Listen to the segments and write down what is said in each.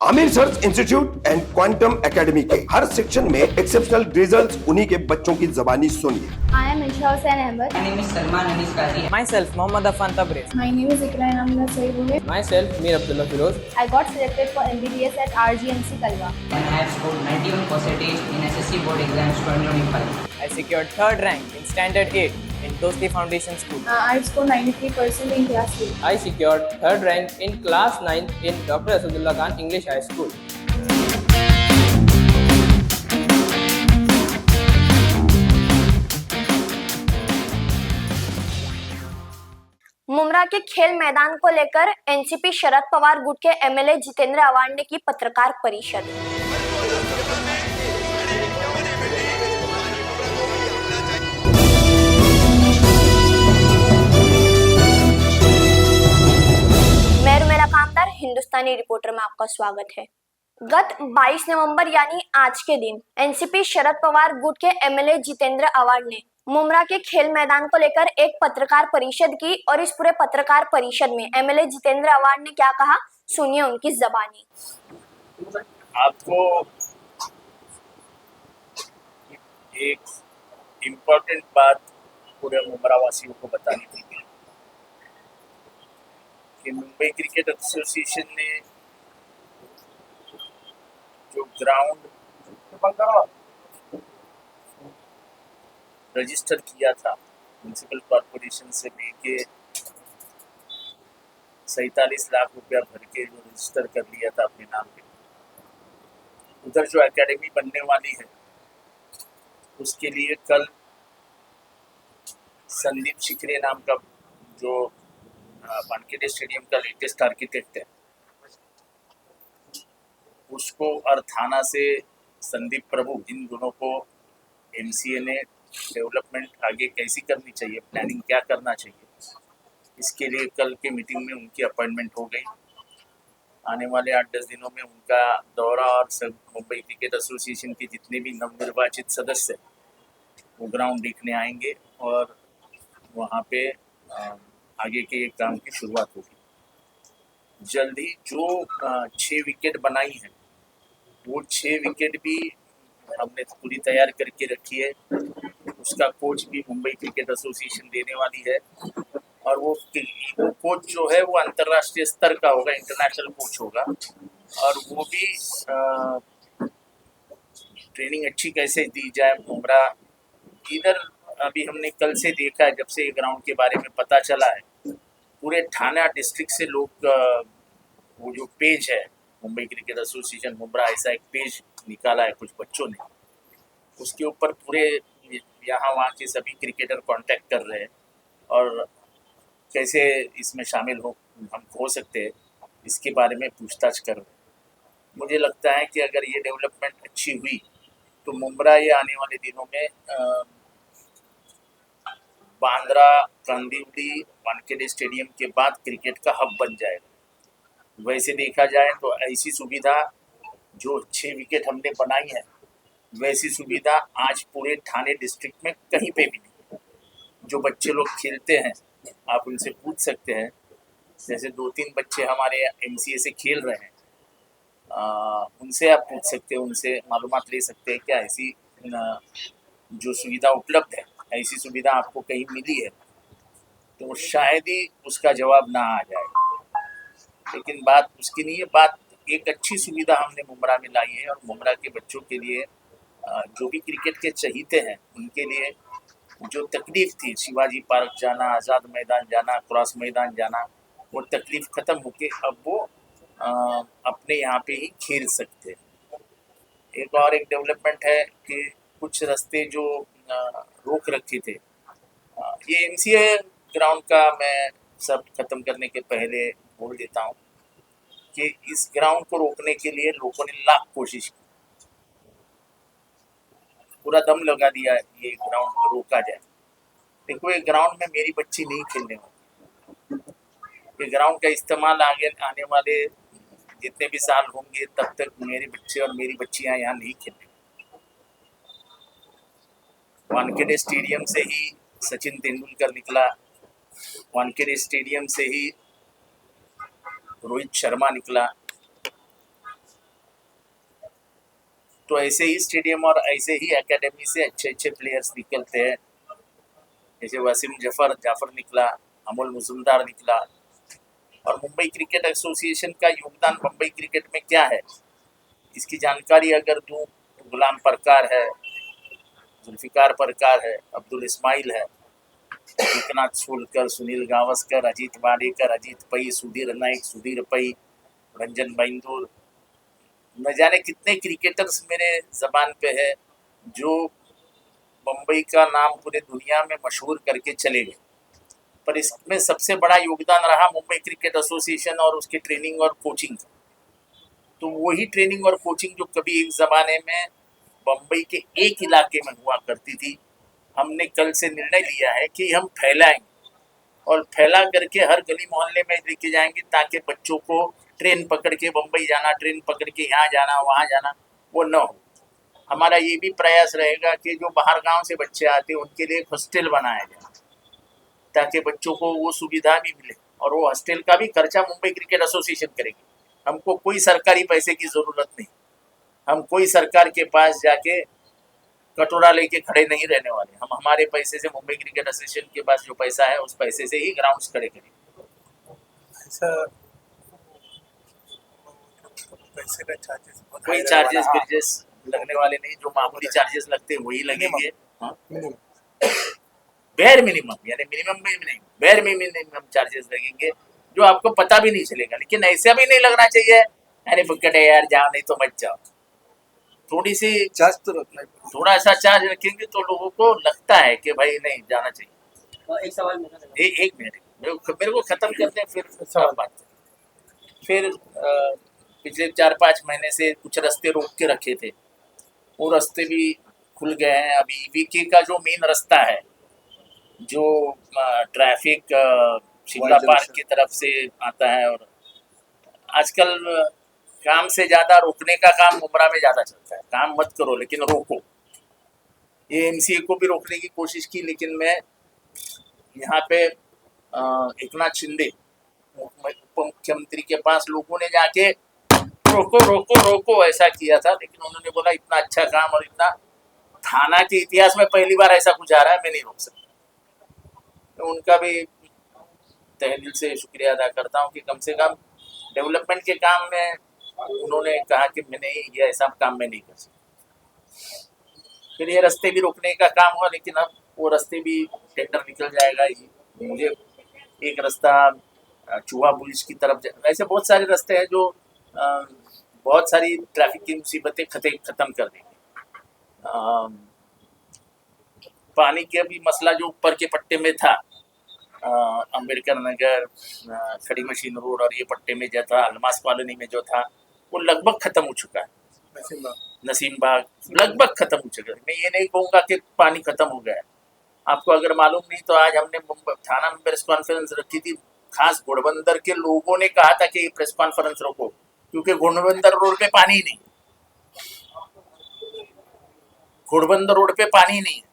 Aamir search institute and quantum academy के हर section में exceptional results उन्हीं के बच्चों की जबानी सुनिए। I am Isha Hussain Ahmed. My name is Salman Anis Qazi. Myself, Mohammad Afan Tabriz. My name is Iqra Amina Sayyid. Myself, Mir Abdullah Firoz. I got selected for MBBS at RGMC Kalwa. And I have scored 91% in SSC board exams 2025. I secured third rank in Standard 8 in Dosti Foundation School. I scored 93% in class 8. I secured third rank in class 9 in Dr. Asadullah Khan English High School. Mumbra के खेल मैदान को लेकर NCP Sharad Pawar गुट के MLA Jitendra Awhad ने की पत्रकार परिषद। मैं रुमेला कामदार, हिंदुस्तानी रिपोर्टर में आपका स्वागत है। गत 22 नवंबर यानी आज के दिन एनसीपी शरद पवार गुट के एमएलए जितेंद्र आव्हाड ने मुमरा के खेल मैदान को लेकर एक पत्रकार परिषद की और इस पूरे पत्रकार परिषद में एमएलए जितेंद्र आव्हाड ने क्या कहा, सुनिए उनकी ज़बानी। आपको एक इम्पोर्टेंट बात पूरे मुमरा वासियों को बतानी थी कि मुंबई क्रिकेट एसोसिएशन ने जो ग्राउंड रजिस्टर किया था म्यूनिसिपल कॉरपोरेशन से लेके 47 लाख रुपया भर के जो रजिस्टर कर लिया था अपने नाम पे, उधर जो एकेडमी बनने वाली है उसके लिए कल संदीप शिखरे नाम का जो वानखेड़े स्टेडियम का लेटेस्ट आर्किटेक्ट है उसको और थाना से संदीप प्रभु, इन दोनों को एमसीए ने डेवलपमेंट आगे कैसी करनी चाहिए, प्लानिंग क्या करना चाहिए, इसके लिए कल के मीटिंग में उनकी अपॉइंटमेंट हो गई। आने वाले 8-10 दिनों में उनका दौरा और सब मुंबई क्रिकेट एसोसिएशन के जितने भी नवनिर्वाचित सदस्य वो ग्राउंड देखने आएंगे और वहाँ पे आगे के एक काम की शुरुआत होगी। जल्दी जो 6 विकेट बनाई है वो 6 विकेट भी हमने पूरी तैयार करके रखी है। उसका कोच भी मुंबई क्रिकेट एसोसिएशन देने वाली है और वो कोच जो है वो अंतर्राष्ट्रीय स्तर का होगा, इंटरनेशनल कोच होगा और वो भी ट्रेनिंग अच्छी कैसे दी जाए मुमरा इधर। अभी हमने कल से देखा है, जब से ये ग्राउंड के बारे में पता चला है, पूरे ठाणे डिस्ट्रिक्ट से लोग वो जो पेज है मुंबई क्रिकेट एसोसिएशन मुमरा, ऐसा एक पेज निकाला है कुछ बच्चों ने, उसके ऊपर पूरे यहाँ वहाँ के सभी क्रिकेटर कांटेक्ट कर रहे हैं और कैसे इसमें शामिल हम हो सकते हैं इसके बारे में पूछताछ कर रहे हैं। मुझे लगता है कि अगर ये डेवलपमेंट अच्छी हुई तो मुमरा ये आने वाले दिनों में बांद्रा, कांदिवली, वानखेड़े स्टेडियम के बाद क्रिकेट का हब बन जाएगा। वैसे देखा जाए तो ऐसी सुविधा जो 6 विकेट हमने बनाई है वैसी सुविधा आज पूरे ठाणे डिस्ट्रिक्ट में कहीं पे भी नहीं। जो बच्चे लोग खेलते हैं आप उनसे पूछ सकते हैं, जैसे 2-3 बच्चे हमारे एमसीए से खेल रहे हैं, उनसे आप पूछ सकते हैं, उनसे मालूमात ले सकते हैं क्या ऐसी जो सुविधा उपलब्ध है, ऐसी सुविधा आपको कहीं मिली है, तो शायद ही उसका जवाब ना आ जाए। लेकिन बात उसकी नहीं है, बात एक अच्छी सुविधा हमने मुमरा में लाई है और मुमरा के बच्चों के लिए जो भी क्रिकेट के चहीते हैं उनके लिए जो तकलीफ थी, शिवाजी पार्क जाना, आज़ाद मैदान जाना, क्रॉस मैदान जाना, वो तकलीफ ख़त्म होके अब वो अपने यहाँ पे ही खेल सकते हैं। एक डेवलपमेंट है कि कुछ रास्ते जो रोक रखे थे, ये एमसीए ग्राउंड का मैं सब खत्म करने के पहले बोल देता हूँ कि इस ग्राउंड को रोकने के लिए लोगों ने लाख कोशिश की, पूरा दम लगा दिया ये ग्राउंड रोका जाए। देखो ये ग्राउंड में मेरी बच्ची नहीं खेलने वाली, ये ग्राउंड का इस्तेमाल आगे आने वाले जितने भी साल होंगे तब तक मेरे बच्चे और मेरी बच्चियां यहाँ नहीं खेलेंगे। वानखेड़े स्टेडियम से ही सचिन तेंदुलकर निकला, वानखेड़े स्टेडियम से ही रोहित शर्मा निकला, तो ऐसे ही स्टेडियम और ऐसे ही एकेडमी से अच्छे अच्छे प्लेयर्स निकलते हैं। जैसे वसीम जाफर निकला, अमोल मुजुमदार निकला। और मुंबई क्रिकेट एसोसिएशन का योगदान मुंबई क्रिकेट में क्या है, इसकी जानकारी अगर दूं तो गुलाम परकार है, जुल्फिकार परकार है, अब्दुल इस्माइल है, एकनाथ सोलकर, सुनील गावस्कर, अजीत वाडेकर, अजीत पै, सुधीर नाइक, सुधीर पै, रंजन बैंदूर, न जाने कितने क्रिकेटर्स मेरे जबान पे है जो मुंबई का नाम पूरे दुनिया में मशहूर करके चले गए। पर इसमें सबसे बड़ा योगदान रहा मुंबई क्रिकेट एसोसिएशन और उसकी ट्रेनिंग और कोचिंग का। तो वही ट्रेनिंग और कोचिंग जो कभी एक ज़माने में मुंबई के एक इलाके में हुआ करती थी, हमने कल से निर्णय लिया है कि हम फैलाएंगे और फैला करके हर गली मोहल्ले में लेके जाएंगे, ताकि बच्चों को ट्रेन पकड़ के मुंबई जाना, ट्रेन पकड़ के यहाँ जाना वहाँ जाना वो न हो। हमारा ये भी प्रयास रहेगा कि जो बाहर गांव से बच्चे आते हैं उनके लिए एक हॉस्टल बनाया जाए, ताकि बच्चों को वो सुविधा भी मिले। और वो हॉस्टल का भी खर्चा मुंबई क्रिकेट एसोसिएशन करेगी। हमको कोई सरकारी पैसे की ज़रूरत नहीं, हम कोई सरकार के पास जाके कटोरा लेके खड़े नहीं रहने वाले। हम हमारे पैसे से, मुंबई क्रिकेट एसोसिएशन के पास जो पैसा है उस पैसे से ही ग्राउंड्स खड़े करेंगे। ऐसा पैसे का चार्जेस कोई चार्जेस बिर्जेस लगने वाले नहीं, जो मामूली चार्जेस लगते हैं वही लगेंगे। बेयर मिनिमम, यानी मिनिमम में नहीं, बेयर मिनिमम चार्जेस लगेंगे जो आपको पता भी नहीं चलेगा। लेकिन ऐसा भी नहीं लगना चाहिए अरे फुक्कट है यार जाओ, नहीं तो मत जाओ। थोड़ी सी चार्ज तो रखना है। थोड़ा सा चार्ज रखेंगे तो लोगों को लगता है कि भाई नहीं जाना चाहिए। एक सवाल मेरा था। एक मिनट मेरे को खत्म करते हैं, फिर सवाल बात करें। फिर पिछले 4-5 महीने से कुछ रास्ते रोक के रखे थे, वो रास्ते भी खुल गए हैं। अभी ईवीके का जो मेन रास्ता है, जो ट्रैफिक शिमला पार्क की तरफ से आता है, और आजकल काम से ज़्यादा रोकने का काम मुमरा में ज़्यादा चलता है। काम मत करो लेकिन रोको। ये एमसीए को भी रोकने की कोशिश की, लेकिन मैं यहाँ पे एकनाथ शिंदे उप मुख्यमंत्री के पास लोगों ने जाके रोको रोको रोको ऐसा किया था, लेकिन उन्होंने बोला इतना अच्छा काम और इतना थाना के इतिहास में पहली बार ऐसा कुछ आ रहा है, मैं नहीं रोक सकता। तो उनका भी तहे दिल से शुक्रिया अदा करता हूँ कि कम से कम डेवलपमेंट के काम में उन्होंने कहा कि मैं नहीं, ये ऐसा काम मैं नहीं कर सकता। फिर ये रास्ते भी रोकने का काम हुआ, लेकिन अब वो रास्ते भी टेंडर निकल जाएगा। मुझे एक रास्ता चूहा बुर्ज की तरफ, ऐसे बहुत सारे रास्ते हैं जो बहुत सारी ट्रैफिक की मुसीबतें खत्म कर देंगे। पानी का भी मसला जो ऊपर के पट्टे में था, अंबेडकर नगर, खड़ी मशीन रोड और ये पट्टे में जो था, अलमास कॉलोनी में जो था, वो लगभग खत्म हो चुका है। नसीम बाग लगभग खत्म हो चुका है। मैं ये नहीं कहूँगा कि पानी खत्म हो गया है। आपको अगर मालूम नहीं तो आज हमने थाना में प्रेस कॉन्फ्रेंस रखी थी। खास घोड़बंदर के लोगों ने कहा था कि ये प्रेस कॉन्फ्रेंस रोको, क्योंकि घोड़बंदर रोड पे पानी नहीं है। घोड़बंदर रोड पे पानी नहीं है।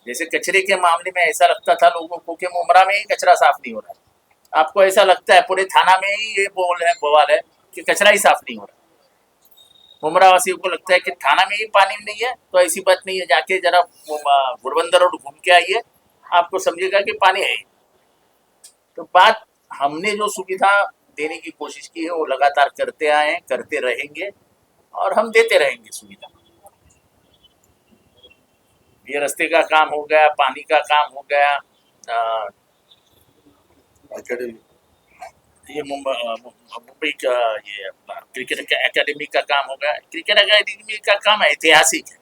जैसे कचरे के मामले में ऐसा लगता था लोगों को कि मुमरा में ही कचरा साफ नहीं हो रहा है, आपको ऐसा लगता है पूरे थाना में ही ये बवाल है कि कचरा ही साफ नहीं हो रहा। मुमरा वासियों को लगता है कि थाना में ही पानी नहीं है, तो ऐसी बात नहीं है। जाके जरा घोड़बंदर रोड घूम के आइए, आपको समझेगा कि पानी है। तो बात हमने जो सुविधा देने की कोशिश की है वो लगातार करते आए हैं, करते रहेंगे और हम देते रहेंगे सुविधा। ये रास्ते का काम हो गया, पानी का काम हो गया, ये मुंबई का ये क्रिकेट एकेडमी का काम हो गया। क्रिकेट एकेडमी का काम ऐतिहासिक है।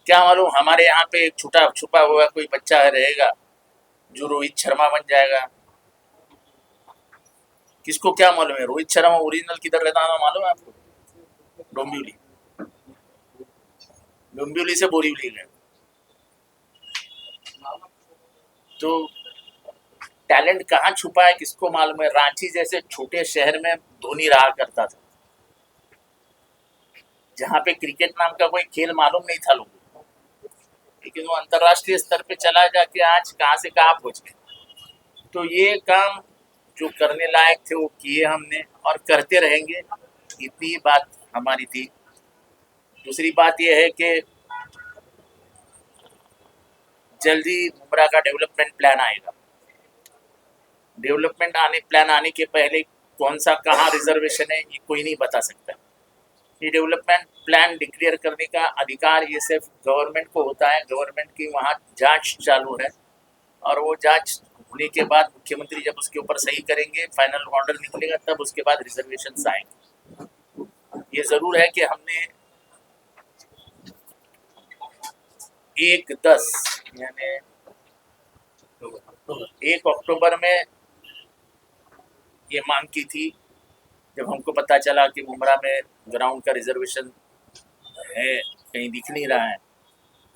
क्या मालूम हमारे यहाँ पे एक छुपा हुआ कोई बच्चा रहेगा जो रोहित शर्मा बन जाएगा। किसको क्या मालूम है रोहित शर्मा ओरिजिनल किधर रहता है मालूम है आपको? डोंबिवली से बोरीवली गए। तो टैलेंट कहाँ छुपा है किसको मालूम है। रांची जैसे छोटे शहर में धोनी रहा करता था, जहाँ पे क्रिकेट नाम का कोई खेल मालूम नहीं था लोगों को, लेकिन वो अंतर्राष्ट्रीय स्तर पे चला जाके आज कहाँ से कहाँ पहुँच गए। तो ये काम जो करने लायक थे वो किए हमने और करते रहेंगे। इतनी बात हमारी थी। दूसरी बात यह है कि जल्दी मुमरा का डेवलपमेंट प्लान आएगा। प्लान आने के पहले कौन सा कहाँ रिजर्वेशन है ये कोई नहीं बता सकता। ये डेवलपमेंट प्लान डिक्लेयर करने का अधिकार ये सिर्फ गवर्नमेंट को होता है। गवर्नमेंट की वहाँ जांच चालू है और वो जांच होने के बाद मुख्यमंत्री जब उसके ऊपर सही करेंगे, फाइनल ऑर्डर निकलेगा, तब उसके बाद रिजर्वेशन आएंगे। ये ज़रूर है कि हमने 1/10 यानी 1 अक्टूबर में ये मांग की थी। जब हमको पता चला कि मुमरा में ग्राउंड का रिजर्वेशन है, कहीं दिख नहीं रहा है,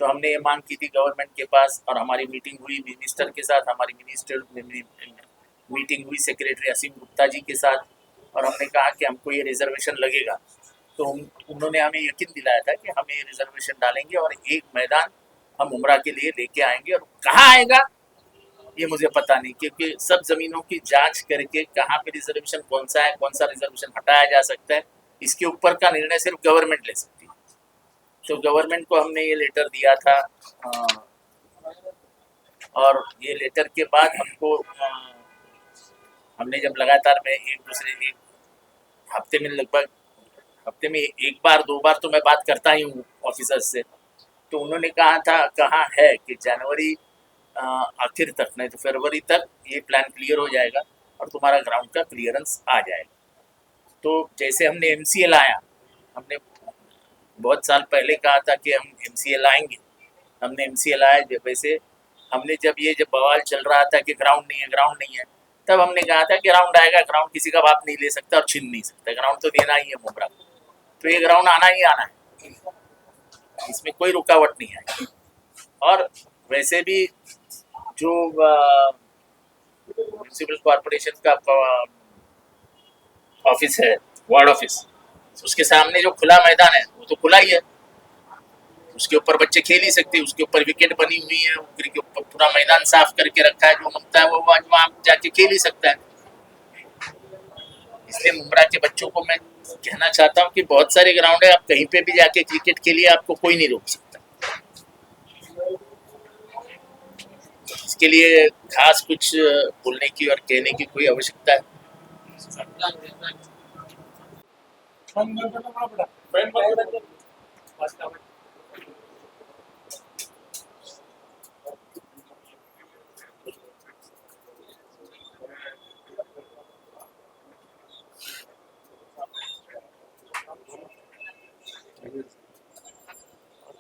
तो हमने ये मांग की थी गवर्नमेंट के पास और हमारी मीटिंग हुई मिनिस्टर के साथ। हमारी मीटिंग हुई सेक्रेटरी असीम गुप्ता जी के साथ और हमने कहा कि हमको ये रिजर्वेशन लगेगा। तो उन्होंने हमें यकीन दिलाया था कि हम ये रिजर्वेशन डालेंगे और एक मैदान हम मुमरा के लिए लेके आएंगे। और कहाँ आएगा ये मुझे पता नहीं, क्योंकि सब ज़मीनों की जांच करके कहाँ पे रिजर्वेशन कौन सा है, कौन सा रिजर्वेशन हटाया जा सकता है, इसके ऊपर का निर्णय सिर्फ गवर्नमेंट ले सकती है। तो गवर्नमेंट को हमने ये लेटर दिया था और ये लेटर के बाद हमको हमने जब लगातार में एक हफ्ते में लगभग हफ्ते में 1 बार 2 बार तो मैं बात करता ही हूँ ऑफिसर्स से। तो उन्होंने कहा है कि जनवरी आखिर तक, नहीं तो फरवरी तक ये प्लान क्लियर हो जाएगा और तुम्हारा ग्राउंड का क्लियरेंस आ जाएगा। तो जैसे हमने MCL आया, हमने बहुत साल पहले कहा था कि हम MCL आएंगे, हमने MCL आया। वैसे हमने जब बवाल चल रहा था कि ग्राउंड नहीं है, तब हमने कहा था कि ग्राउंड आएगा। ग्राउंड किसी का बाप नहीं ले सकता और छीन नहीं सकता, ग्राउंड तो देना ही है मुमरा को। तो ये ग्राउंड आना ही आना है, इसमें कोई रुकावट नहीं है। और वैसे भी जो म्यूनिसिपल कॉरपोरेशन का ऑफिस है, वार्ड ऑफिस, उसके सामने जो खुला मैदान है वो तो खुला ही है, उसके ऊपर बच्चे खेल ही सकते हैं। उसके ऊपर विकेट बनी हुई है, के ऊपर पूरा मैदान साफ करके रखा है। जो मांगता है वो वहाँ जाके खेल ही सकता है। इसलिए मुमरा के बच्चों को मैं कहना चाहता हूँ कि बहुत सारे ग्राउंड है, आप कहीं पे भी जाके क्रिकेट के लिए आपको कोई नहीं रोक सकता। इसके लिए खास कुछ बोलने की और कहने की कोई आवश्यकता है?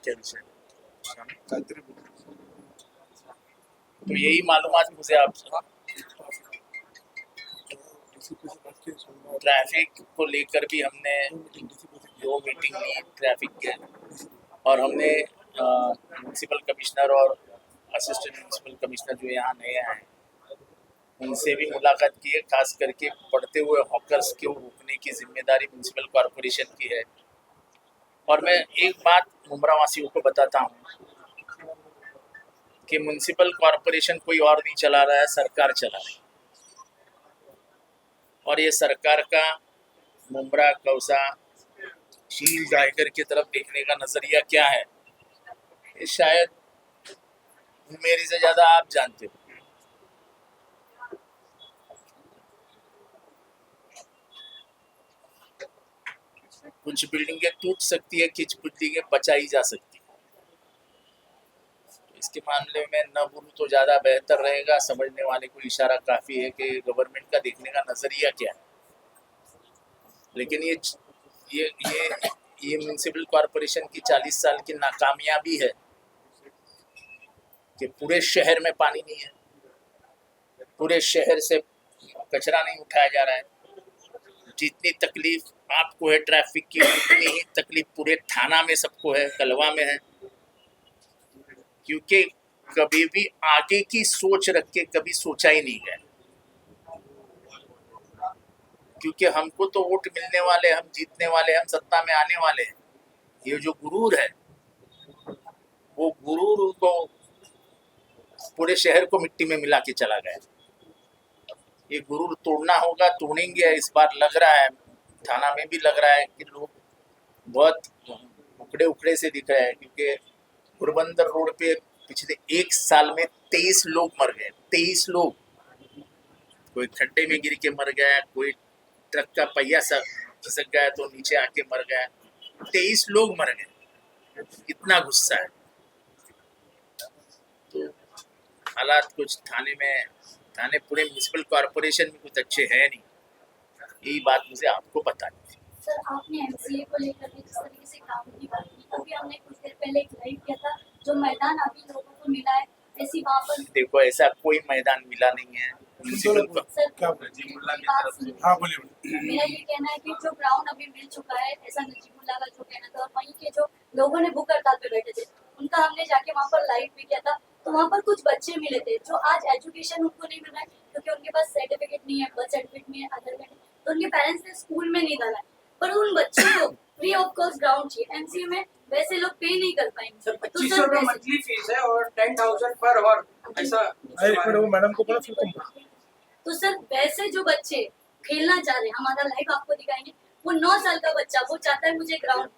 क्या विषय? तो यही मालूमात मुझे आपसे ट्रैफिक को लेकर भी हमने 2 मीटिंग ली ट्रैफिक के, और हमने म्यूनसिपल कमिश्नर और असिस्टेंट म्यूनसिपल कमिश्नर जो यहाँ नए आए उनसे भी मुलाकात की है। खास करके बढ़ते हुए हॉकर्स को रोकने की जिम्मेदारी म्यूनसिपल कॉरपोरेशन की है। और मैं एक बात मुमरा वासियों को बताता हूँ कि म्यूनसिपल कॉरपोरेशन कोई और नहीं चला रहा है, सरकार चला रही है। और ये सरकार का मुमरा, कौसा, झील, टाइगर की तरफ देखने का नजरिया क्या है, ये शायद मेरी से ज्यादा आप जानते हो। कुछ बिल्डिंगें टूट सकती है, कुछ बिल्डिंगें बचाई जा सकती है। इसके मामले में न बोलूं तो ज़्यादा बेहतर रहेगा। समझने वाले को इशारा काफ़ी है कि गवर्नमेंट का देखने का नज़रिया क्या है। लेकिन ये म्यूनसिपल कॉरपोरेशन की 40 साल की नाकामयाबी है कि पूरे शहर में पानी नहीं है, पूरे शहर से कचरा नहीं उठाया जा रहा है। जितनी तकलीफ आपको है ट्रैफिक की, उतनी ही तकलीफ पूरे थाना में सबको है, कलवा में है। क्योंकि कभी भी आगे की सोच रख के कभी सोचा ही नहीं गया। क्योंकि हमको तो वोट मिलने वाले, हम जीतने वाले, हम सत्ता में आने वाले हैं। ये जो गुरूर है, वो गुरूर को पूरे शहर को मिट्टी में मिला के चला गया। ये गुरूर तोड़ना होगा, तोड़ेंगे। इस बार लग रहा है, थाना में भी लग रहा है कि लोग बहुत उखड़े उखड़े से दिख रहा है, क्योंकि पोरबंदर रोड पे पिछले 1 साल में 23 लोग मर गए। 23 लोग, कोई खड्डे में गिर के मर गया, कोई ट्रक का पहिया सा खिसक गया तो नीचे आके मर गया। 23 लोग मर गए, इतना गुस्सा है। तो हालात कुछ थाने पूरे म्यूनिसिपल कॉरपोरेशन में कुछ अच्छे हैं नहीं, यही बात मुझे आपको बतानी थी। सर, आपने एमसीए को लेकर के जिस तरीके से काम की बात की, अभी हमने कुछ देर पहले एक लाइव किया था, जो मैदान अभी लोगों को मिला है, ऐसी वहाँ पर देखो ऐसा कोई मैदान मिला नहीं है म्यूनिसिपल को। सर क्या बात सुनिए। हाँ बोलिए। मेरा ये कहना है कि जो ग्राउंड अभी मिल चुका है, ऐसा नजीमुल्लाह का जो कहना था, और वहीं के जो लोगों ने भूख हड़ताल पे बैठे थे, उनका हमने जाके वहाँ पर लाइव भी किया था, तो वहाँ पर कुछ बच्चे मिले थे जो आज एजुकेशन उनको नहीं मिला है, क्योंकि उनके पास सर्टिफिकेट नहीं है, बर्थ सर्टिफिकेट नहीं है, आधार कार्ड, तो उनके पेरेंट्स ने स्कूल में नहीं डाला है, पर उन बच्चों को फ्री ऑफ कॉस्ट ग्राउंड चाहिए। एमसीए में वैसे लोग पे नहीं कर पाएंगे। सर 2500 रुपये मंथली फीस है और 10,000 पर आवर, ऐसा अरे एक मिनट, वो मैडम को बोला फिर तुम। तो सर वैसे जो बच्चे खेलना चाह रहे हैं, हमारा लाइव आपको दिखाएंगे, वो 9 साल का बच्चा वो चाहता है मुझे ग्राउंड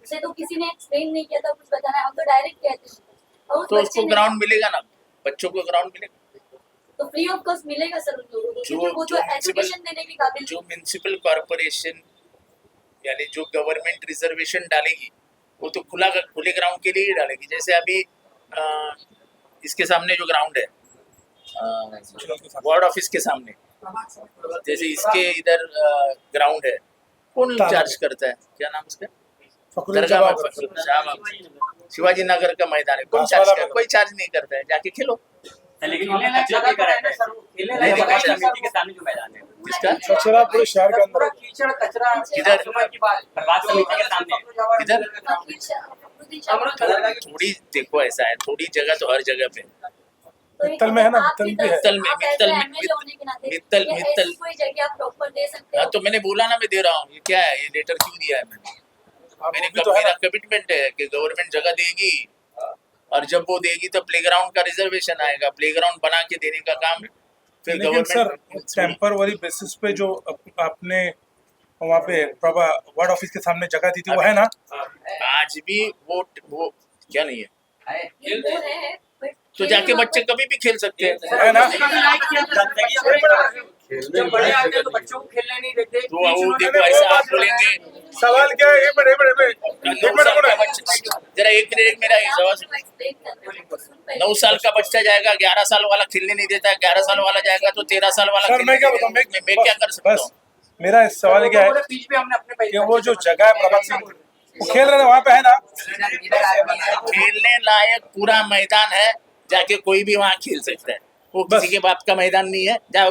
से, तो किसी ने एक्सप्लेन नहीं किया था, कुछ बताना है, हम तो डायरेक्ट कहते हैं और उस तो बच्चे उसको ने- ग्राउंड मिलेगा ना, बच्चों को ग्राउंड मिलेगा। तो फ्री ऑफ कॉस्ट मिलेगा सर उन लोगों को, क्योंकि वो तो एजुकेशन देने के काबिल जो म्यूनिसिपल कॉरपोरेशन यानी जो गवर्नमेंट रिजर्वेशन डालेगी वो तो खुले ग्राउंड के लिए ही डालेगी। जैसे अभी इसके सामने जो ग्राउंड है वार्ड ऑफिस के सामने, जैसे इसके इधर ग्राउंड है, कौन चार्ज करता है, क्या नाम उसका, शिवाजी नगर का मैदान है, कौन चार्ज करता है? कोई चार्ज नहीं करता है, जाके खेलो। लेकिन कचरा के सामने जो मैदान है, किसका कचरा पूरे शहर के अंदर। पूरा कीचड़ कचरा किधर? सुबह की बात, प्रभात समिति के सामने किधर? अमृत नगर का थोड़ी देखो ऐसा है, थोड़ी जगह तो हर जगह पे मित्तल में है ना, मित्तल भी है। मित्तल कोई जगह आप प्रॉपर दे सकते हो। हाँ, तो मैंने बोला ना मैं दे रहा हूँ। ये क्या है, ये लेटर क्यों दिया है मैंने? मेरा कमिटमेंट है कि गवर्नमेंट जगह देगी और जब वो देगी तो प्लेग्राउंड का रिजर्वेशन आएगा, प्लेग्राउंड बना के देने का काम है। फिर लेकिन सर गवर्नमेंट टेम्पररी बेसिस पे जो आपने वहाँ पे वार्ड ऑफिस के सामने जगह दी थी वो है ना? आज भी वो क्या नहीं है, ये वो है, but तो जाके बच्चे कभी भी खेल सकते हैं, है ना? जब बड़े आते हैं तो बच्चों को खेलने नहीं देते। तो वो देखो ऐसा आप बोलेंगे। सवाल क्या है? एक मिनट जरा एक मिनट मेरा सवाल। 9 साल का बच्चा जाएगा, 11 साल वाला खेलने नहीं देता, 11 साल वाला जाएगा तो 13 साल वाला सर मैं क्या खेलने बताऊँ, नहीं देता। मैं क्या कर सकता बस हूँ? मेरा सवाल क्या है बीच में हमने अपने कि वो जो जगह है प्रभात सिंह वो खेल रहे हैं वहाँ पे है ना? खेलने लायक पूरा मैदान है, जाके कोई भी वहाँ खेल सकता है। वो बस। किसी के बाप का मैदान नहीं है। जाओ,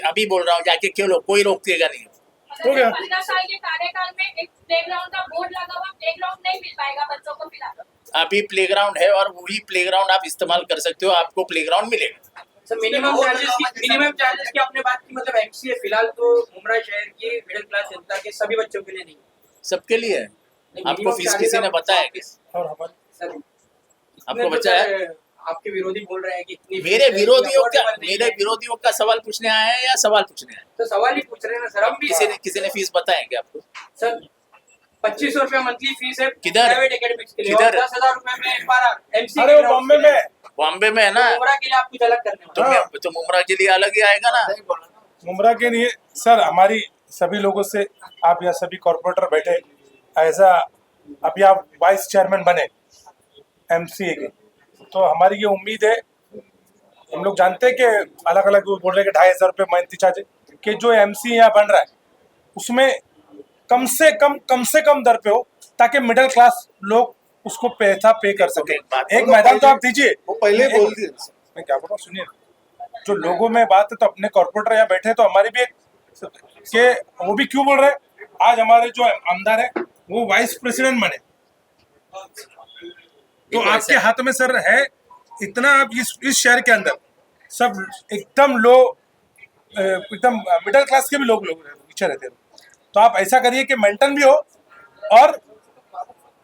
अभी बोल रहा हूँ, जाके खेलो, कोई रोकेगा नहीं। हो गया। 15 साल के कार्यकाल में एक प्लेग्राउंड का बोर्ड लगा हुआ, प्लेग्राउंड नहीं मिल पाएगा बच्चों को फिलहाल। अभी प्लेग्राउंड है और वही प्लेग्राउंड आप इस्तेमाल कर सकते हो, आपको प्लेग्राउंड मिलेगा। सर मिनिमम चार्जेस की आपने बात की, मतलब एमसीए फिलहाल तो मुमरा शहर की मिडिल क्लास जनता के सभी बच्चों के लिए नहीं, सबके लिए है। आपको फीस किसी ने बताया कि और हमारे सर आपको बताया? आपके विरोधी बोल रहे हैं कि इतनी मेरे विरोधियों का सवाल पूछने आए हैं या सवाल पूछने आए? तो सवाल ही पूछ रहे हैं ना सर, हम भी किसी ने फीस बताया क्या आपको? सर 2500 रुपया मंथली फीस है किधर? प्राइवेट एकेडमिक्स के लिए, किधर? 10,000 रुपए में एक बार एमसीए अरे वो बॉम्बे में बॉम्बे में है ना, मुमरा के लिए आप कुछ अलग करने वाले तो मुमरा के लिए अलग ही आएगा ना। मुमरा के लिए सर हमारी सभी लोगों से, आप यहाँ सभी कॉर्पोरेटर बैठे एज अभी आप वाइस चेयरमैन बने एमसीए के, तो हमारी ये उम्मीद है, हम लोग जानते हैं कि अलग अलग वो बोल रहे हैं कि 2,500 रुपये मंथली चार्ज है, कि जो एमसीए यहाँ बन रहा है उसमें कम से कम दर पे हो, ताकि मिडिल क्लास लोग उसको पैसा पे कर सके। एक मैदान तो आप दीजिए, वो पहले बोल दिए। मैं क्या बोल रहा हूँ सुनिए, जो लोगों में बात है तो अपने कॉर्पोरेटर यहाँ बैठे हैं, तो हमारी भी एक के वो भी क्यों बोल रहे हैं, आज हमारे जो आमदार है वो वाइस प्रेसिडेंट बने, तो आपके हाथ में सर है इतना, आप इस शहर के अंदर सब एकदम लो, एकदम मिडिल क्लास के भी लोग पीछे रहते हैं, तो आप ऐसा करिए कि मेंटेन भी हो और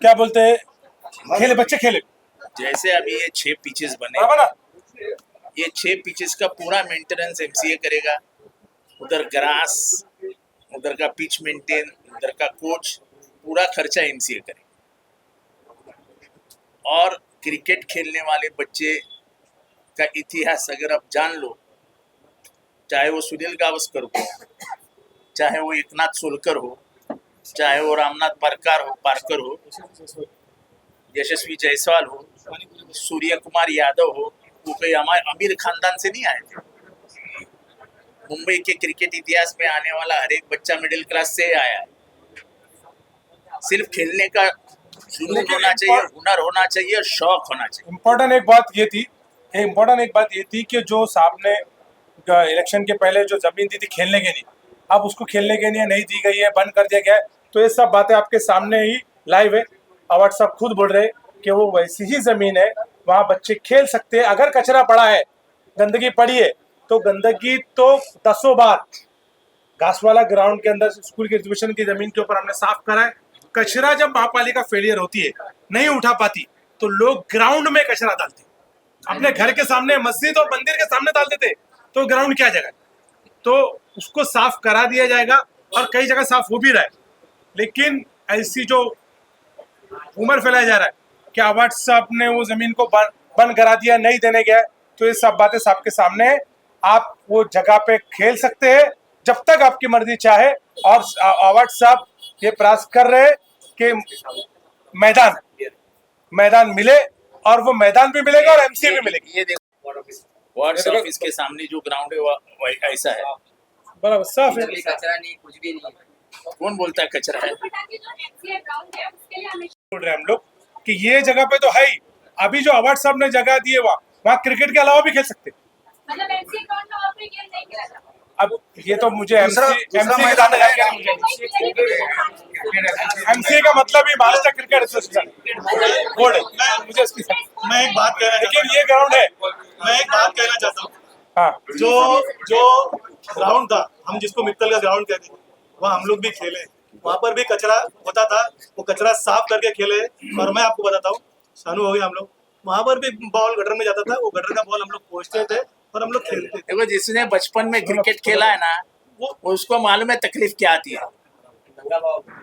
क्या बोलते हैं खेले, बच्चे खेले। जैसे अभी ये 6 पिचेस बने, बराबर ना? ये 6 पिचेस का पूरा मेंटेनेंस एमसीए करेगा। उधर ग्रास, उधर का पिच मेंटेन, उधर का कोच, पूरा खर्चा एमसीए करेगा। और क्रिकेट खेलने वाले बच्चे का इतिहास अगर आप जान लो, चाहे वो सुनील गावस्कर हो, चाहे वो एकनाथ सोलकर हो, चाहे वो रामनाथ पारकर हो, यशस्वी जायसवाल हो, सूर्य कुमार यादव हो, वो कोई हमारे अमीर खानदान से नहीं आए थे। मुंबई के क्रिकेट इतिहास में आने वाला हर एक बच्चा मिडिल क्लास से आया है। सिर्फ खेलने का जुनून होना चाहिए, हुनर होना चाहिए, शौक होना चाहिए। इम्पोर्टेंट एक बात ये थी कि जो साहब ने इलेक्शन के पहले जो जमीन दी थी खेलने के लिए, अब उसको खेलने के लिए नहीं दी गई है, बंद कर दिया गया है। तो ये सब बातें आपके सामने ही लाइव है। अवार्ड साहब खुद बोल रहे हैं कि वो वैसी ही जमीन है, वहाँ बच्चे खेल सकते हैं। अगर कचरा पड़ा है, गंदगी पड़ी है, तो गंदगी तो 10 बार घासवाला ग्राउंड के अंदर स्कूल के एग्जीबिशन की जमीन के ऊपर हमने साफ करा है। कचरा जब महापालिका फेलियर होती है, नहीं उठा पाती, तो लोग ग्राउंड में कचरा डालते, अपने घर के सामने, मस्जिद और मंदिर के सामने डाल देते, तो ग्राउंड क्या जगह। तो उसको साफ करा दिया जाएगा और कई जगह साफ हो भी रहा है। लेकिन ऐसी जो उमर फैलाया जा रहा है कि अवार्ड साहब ने वो जमीन को बंद करा दिया, नहीं देने गया, तो ये सब बातें सबके सामने है। आप वो जगह पे खेल सकते हैं जब तक आपकी मर्जी चाहे। और अवार्ड साहब ये प्रयास कर रहे हैं कि मैदान मिले, और वो मैदान भी मिलेगा और एमसीए भी मिलेगी। ये देखो वार्ड ऑफिस के सामने जो ग्राउंड है वो ऐसा है, बराबर साफ है। कचरा नहीं, कुछ भी नहीं है। कौन बोलता है कचरा है? ताकि जो MCA ग्राउंड है उसके लिए हमें बोल रहे हैं हम लोग कि ये जगह पे तो है ही। अभी जो अवार्ड साहब ने जगह दी है, वहाँ क्रिकेट के अलावा भी खेल सकते हैं। मतलब MCA ग्राउंड में और कोई गेम नहीं खेला जाता। अब ये तो मुझे एमसीए का मतलब ही महाराष्ट्र क्रिकेट एसोसिएशन बोर्ड है। मुझे मैं एक बात कहना लेकिन ये ग्राउंड है। मैं एक बात कहना चाहता हूँ। हाँ, जो ग्राउंड था, हम जिसको मित्तल का ग्राउंड कहते हैं, वहाँ हम लोग भी खेले। वहाँ पर भी कचरा होता था, वो कचरा साफ करके खेले। और मैं आपको बताता हूँ, सानू हो गया हम लोग, वहाँ पर भी बॉल गटर में जाता था, वो गटर का बॉल हम लोग पहुँचते थे और हम लोग खेलते थे। देखो, जिसने बचपन में क्रिकेट खेला है ना, वो उसको मालूम है तकलीफ क्या आती है।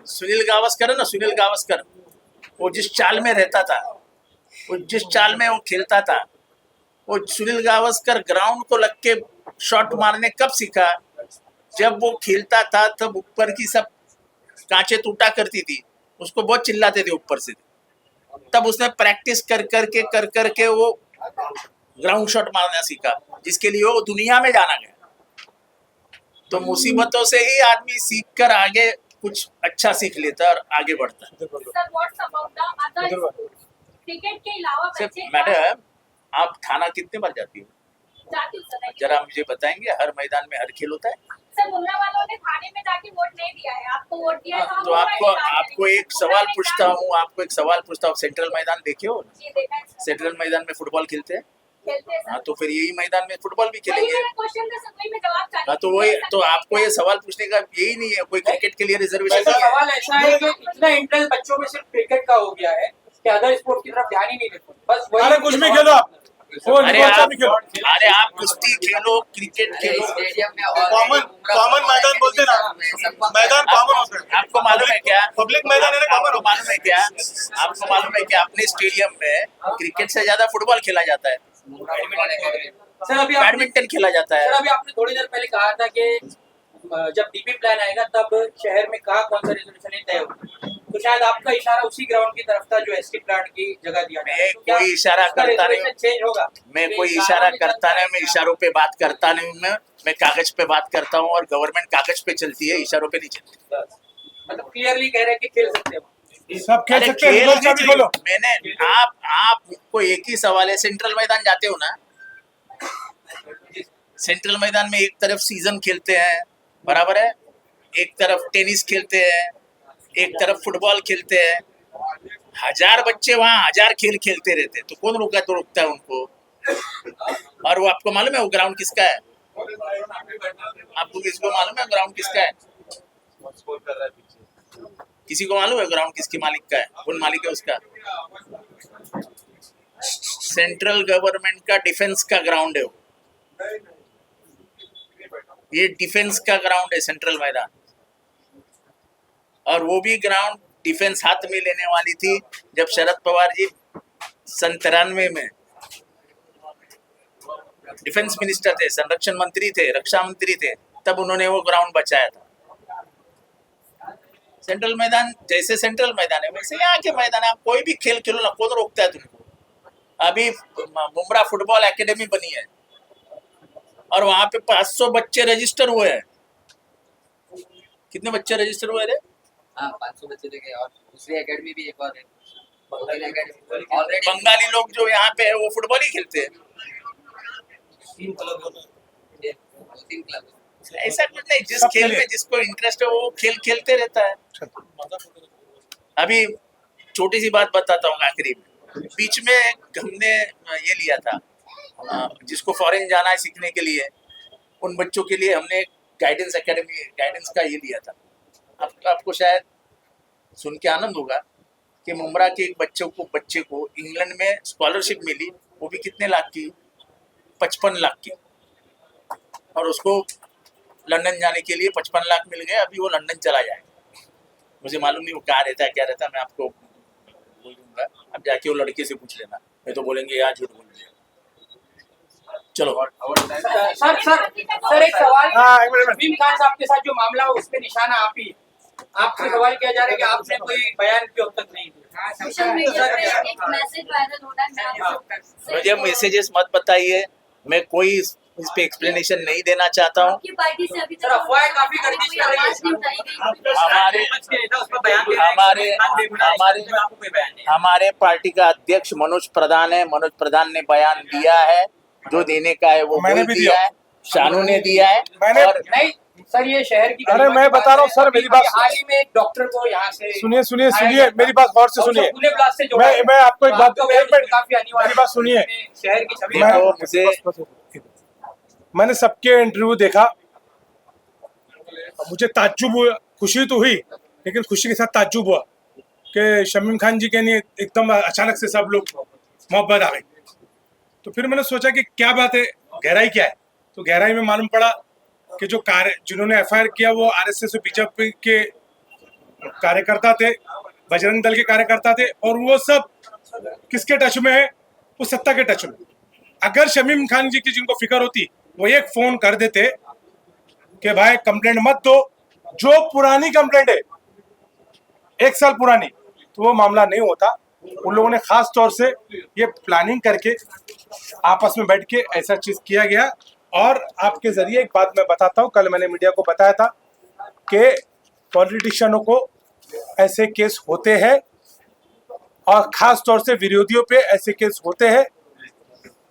सुनील गावस्कर है ना, सुनील गावस्कर, वो जिस चाल में रहता था, वो जिस चाल में वो खेलता था, वो सुनील गावस्कर ग्राउंड को लग के शॉट मारने कब सीखा? जब वो खेलता था तब ऊपर की सब कांचे टूटा करती थी, उसको बहुत चिल्लाते थे ऊपर से। तब उसने प्रैक्टिस कर करके वो ग्राउंड शॉट मारना सीखा, जिसके लिए वो दुनिया में जाना गया। तो मुसीबतों से ही आदमी सीख कर आगे कुछ अच्छा सीख लेता है और आगे बढ़ता है। Sir what's about the other cricket के अलावा बच्चे मैडम, आप थाना कितने बार जाती हो? जाती हूँ सर। जरा मुझे बताएंगे, हर मैदान में हर खेल होता है? सर बुमराह वालों ने थाने में जाके वोट नहीं दिया है, आपको वोट दिया है। तो आपको एक सवाल पूछता हूँ, सेंट्रल मैदान देखे हो? जी देखा है सर। सेंट्रल मैदान में फुटबॉल खेलते हैं। खेलते हैं सर। हाँ, तो फिर यही मैदान में फुटबॉल भी वही खेलेंगे। मेरा क्वेश्चन था सर, वही मैं जवाब चाहती हाँ, तो वही तो आपको ये सवाल पूछने का यही नहीं है, कोई क्रिकेट के लिए रिजर्वेशन सर नहीं है। सवाल ऐसा है कि इतना इंटरेस्ट बच्चों में सिर्फ क्रिकेट का हो गया है कि अदर स्पोर्ट्स की तरफ ध्यान ही नहीं देते। बस वही अरे कुछ भी खेलो आप, अरे आप कुश्ती खेलो, क्रिकेट खेलो, स्टेडियम में और कॉमन मैदान बोलते ना, मैदान कॉमन होता है। आपको मालूम है क्या? पब्लिक मैदान है ना, कॉमन आपको मालूम है क्या? आपको मालूम है क्या अपने स्टेडियम में क्रिकेट से ज्यादा फुटबॉल खेला जाता है, सर अभी आपने बैडमिंटन खेला जाता है। सर अभी आपने थोड़ी देर पहले कहा था कि जब डीपी प्लान आएगा तब शहर में कहाँ कौन सा रेजोल्यूशन तय होगा, तो शायद आपका इशारा उसी ग्राउंड की तरफ था जो एसटी प्लांट की जगह दिया गया। मैं कोई इशारा करता नहीं, चेंज होगा? मैं कोई इशारा करता नहीं, मैं इशारों पे बात करता नहीं हूँ। मैं कागज पे बात करता हूँ और गवर्नमेंट कागज पे चलती है, इशारों पे नहीं चलती। मतलब क्लियरली कह रहे हैं कि खेल सकते हो। सब खेल अरे सकते हैं। खेल रिजल्ट नहीं भी खोलो। चाहिए। मैंने आप मुझको एक ही सवाल है, सेंट्रल मैदान जाते हो ना? सेंट्रल मैदान में एक तरफ सीजन खेलते हैं, बराबर है, एक तरफ टेनिस खेलते हैं, एक तरफ फुटबॉल खेलते हैं। 1000 बच्चे वहाँ 1000 खेल खेलते रहते हैं, तो कौन रोकता है उनको? और वो आपको मालूम है वो ग्राउंड किसका है? आपको किसको मालूम है ग्राउंड किसका है? किसी को मालूम है ग्राउंड किसकी मालिक का है? कौन मालिक है उसका? सेंट्रल गवर्नमेंट का डिफेंस का ग्राउंड है वो। ये डिफेंस का ग्राउंड है सेंट्रल मैदान, और वो भी ग्राउंड डिफेंस हाथ में लेने वाली थी जब शरद पवार जी सन 93 में डिफेंस मिनिस्टर थे, संरक्षण मंत्री थे, रक्षा मंत्री थे, तब उन्होंने वो ग्राउंड बचाया था। सेंट्रल मैदान जैसे सेंट्रल मैदान है वैसे यहाँ के मैदान है। आप कोई भी खेल खेलो ना, कौन रोकता है तुमको। अभी मुमरा फुटबॉल एकेडमी बनी है और वहां पे 500 बच्चे रजिस्टर हुए हैं। कितने बच्चे रजिस्टर हुए थे? हाँ 500 बच्चे थे और दूसरी एकेडमी भी एक और है, बंगाली एकेडमी ऑलरेडी। बंगाली लोग जो यहाँ पे है वो फुटबॉल ही खेलते हैं। 3 क्लब ऐसा कुछ नहीं, जिस खेल में जिसको इंटरेस्ट है वो खेल खेलते रहता है। अभी छोटी सी बात बताता हूँ आखिरी में। बीच में हमने ये लिया था, जिसको फॉरेन जाना है सीखने के लिए, उन बच्चों के लिए हमने गाइडेंस एकेडमी गाइडेंस का ये लिया था। आपको शायद सुन के आनंद होगा कि मुमरा के एक बच्चे को इंग्लैंड में स्कॉलरशिप मिली, वो भी कितने लाख की, 55 लाख की। और उसको लंदन जाने के लिए 55 लाख मिल गए। अभी वो लंदन चला जाएगा। मुझे मालूम नहीं वो कहाँ रहता है क्या रहता है, मैं आपको बोल दूंगा। अब जाके वो लड़के से पूछ लेना, नहीं तो बोलेंगे यार झूठ बोल दिया। चलो सर एक सवाल, शमीम खान साहब के साथ जो मामला है उसमें निशाना आप ही, आपसे सवाल किया जा रहा है कि आपने कोई बयान क्यों अब तक नहीं दिया। सोशल मीडिया पे एक मैसेज वायरल हो रहा है। मुझे मैसेजेस मत बताइए, मैं कोई इस पे एक्सप्लेनेशन नहीं देना चाहता हूँ। आपकी पार्टी से अभी सर अफवाहें काफी गर्दिश कर रही है। हमारे पार्टी का अध्यक्ष मनोज प्रधान है। मनोज प्रधान ने बयान दिया है, जो देने का है वो मैंने बोल भी दिया है, शानू ने दिया है। मैंने और नहीं सर, ये शहर की अरे मैं बता रहा हूँ सर, मेरी बात हाल ही में एक डॉक्टर को यहाँ से सुनिए मेरी बात गौर से सुनिए। पुणे ब्लास्ट से मैं आपको एक बात काफी अनिवार्य, मेरी बात सुनिए। शहर की छवि मैंने सबके इंटरव्यू देखा, मुझे ताज्जुब हुआ, खुशी तो हुई लेकिन खुशी के साथ ताज्जुब हुआ कि शमीम खान जी के लिए एकदम अचानक से सब लोग मोहब्बत आ गई। तो फिर मैंने सोचा कि क्या बात है, गहराई क्या है। तो गहराई में मालूम पड़ा कि जो जिन्होंने एफआईआर किया वो आरएसएस और बीजेपी के कार्यकर्ता थे, बजरंग दल के कार्यकर्ता थे, और वो सब किसके टच में है? वो सत्ता के टच में। अगर शमीम खान जी की जिनको फिक्र होती वो एक फोन कर देते कि भाई कंप्लेंट मत दो, जो पुरानी कंप्लेंट है 1 साल पुरानी, तो वो मामला नहीं होता। उन लोगों ने खास तौर से ये प्लानिंग करके आपस में बैठ के ऐसा चीज किया गया। और आपके जरिए एक बात मैं बताता हूँ, कल मैंने मीडिया को बताया था कि पॉलिटिशियनों को ऐसे केस होते हैं और खास तौर से विरोधियों पे ऐसे केस होते हैं।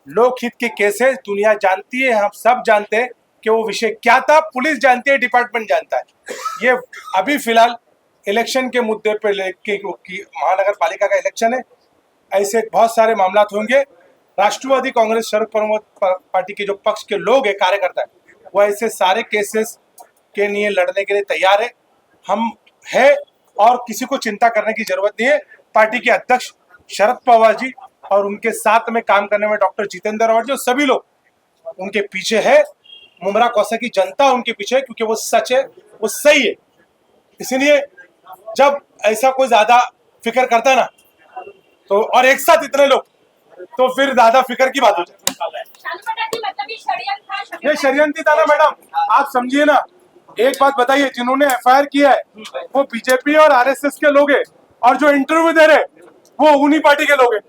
लोकहित के केस है, दुनिया जानती है, हम सब जानते हैं कि वो विषय क्या था, पुलिस जानती है, डिपार्टमेंट जानता है। ये अभी फिलहाल इलेक्शन के मुद्दे पे लेके, महानगर पालिका का इलेक्शन है, ऐसे बहुत सारे मामला होंगे। राष्ट्रवादी कांग्रेस शरद पवार पार्टी के जो पक्ष के लोग है, कार्यकर्ता है, वो ऐसे सारे केसेस के लिए लड़ने के लिए तैयार है। हम है और किसी को चिंता करने की जरूरत नहीं है। पार्टी के अध्यक्ष शरद पवार जी और उनके साथ में काम करने में डॉक्टर जितेंद्र अवार्ड जी, सभी लोग उनके पीछे है। मुमरा कौसा की जनता उनके पीछे है, क्योंकि वो सच है, वो सही है। इसीलिए जब ऐसा कोई ज्यादा फिक्र करता है ना, तो और एक साथ इतने लोग, तो फिर ज्यादा फिक्र की बात हो जाती है। ये षड्यंत्र था ना मैडम, आप समझिए ना। एक बात बताइए, जिन्होंने एफआईआर किया है वो बीजेपी और आरएसएस के लोग हैं, और जो इंटरव्यू दे रहे वो उन्हीं पार्टी के लोग हैं।